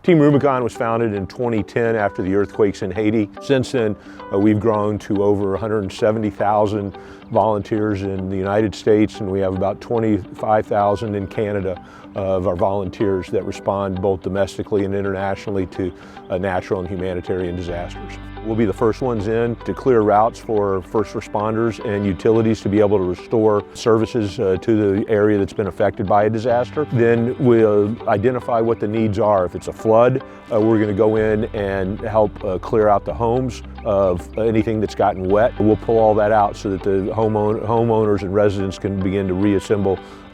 Team Rubicon was founded in 2010 after the earthquakes in Haiti. Since then, we've grown to over 170,000 volunteers in the United States, and we have about 25,000 in Canada of our volunteers that respond both domestically and internationally to natural and humanitarian disasters. We'll be the first ones in to clear routes for first responders and utilities to be able to restore services to the area that's been affected by a disaster. Then we'll identify what the needs are. If it's a flood, we're going to go in and help clear out the homes of anything that's gotten wet. We'll pull all that out so that the homeowners and residents can begin to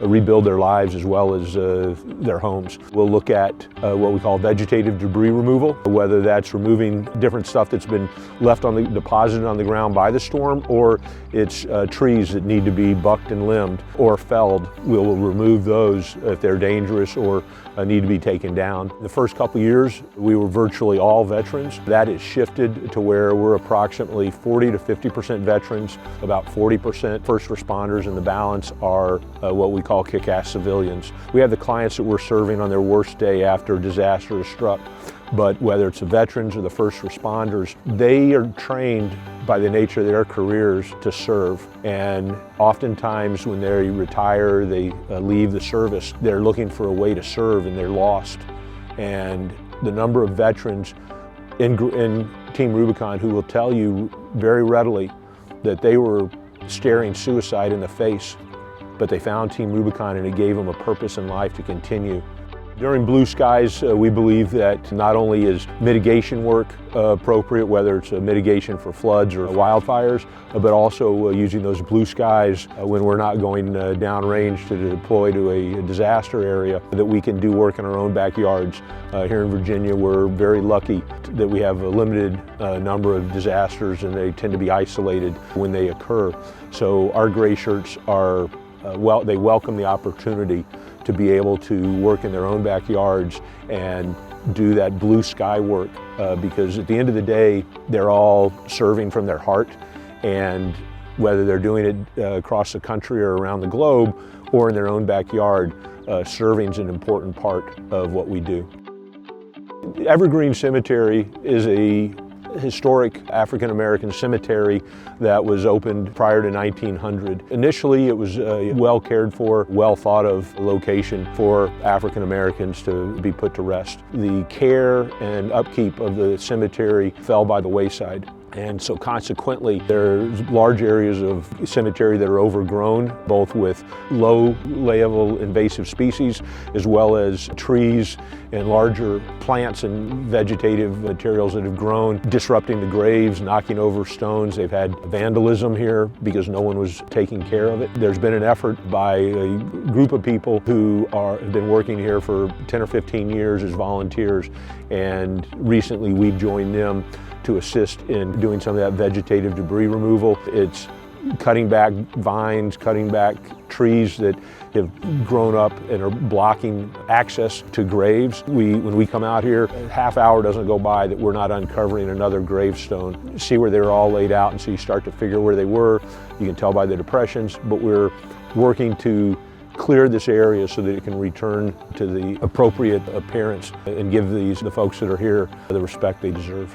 rebuild their lives as well as their homes. We'll look at what we call vegetative debris removal, whether that's removing different stuff that's been left deposited on the ground by the storm, or it's trees that need to be bucked and limbed or felled. We'll remove those if they're dangerous or need to be taken down. The first couple years, we were virtually all veterans. That has shifted to where we're approximately 40 to 50% veterans, about 40% first responders, and the balance are what we call kick-ass civilians. We have the clients that we're serving on their worst day after a disaster is struck. But whether it's the veterans or the first responders, they are trained by the nature of their careers to serve. And oftentimes when they retire, they leave the service, they're looking for a way to serve and they're lost. And the number of veterans in Team Rubicon who will tell you very readily that they were staring suicide in the face, but they found Team Rubicon and it gave them a purpose in life to continue. During blue skies, we believe that not only is mitigation work appropriate, whether it's a mitigation for floods or wildfires, but also using those blue skies when we're not going downrange to deploy to a disaster area, that we can do work in our own backyards. Here in Virginia, we're very lucky that we have a limited number of disasters, and they tend to be isolated when they occur. So our gray shirts are, they welcome the opportunity to be able to work in their own backyards and do that blue sky work, because at the end of the day, they're all serving from their heart, and whether they're doing it across the country or around the globe or in their own backyard, serving is an important part of what we do. Evergreen Cemetery is a historic African-American cemetery that was opened prior to 1900. Initially, it was a well cared for, well thought of location for African-Americans to be put to rest. The care and upkeep of the cemetery fell by the wayside. And so consequently, there's large areas of cemetery that are overgrown, both with low-level invasive species, as well as trees and larger plants and vegetative materials that have grown, disrupting the graves, knocking over stones. They've had vandalism here because no one was taking care of it. There's been an effort by a group of people who have been working here for 10 or 15 years as volunteers, and recently we've joined them to assist in doing some of that vegetative debris removal. It's cutting back vines, cutting back trees that have grown up and are blocking access to graves. When we come out here, a half hour doesn't go by that we're not uncovering another gravestone. See where they're all laid out, and so you start to figure where they were. You can tell by the depressions, but we're working to clear this area so that it can return to the appropriate appearance and give the folks that are here the respect they deserve.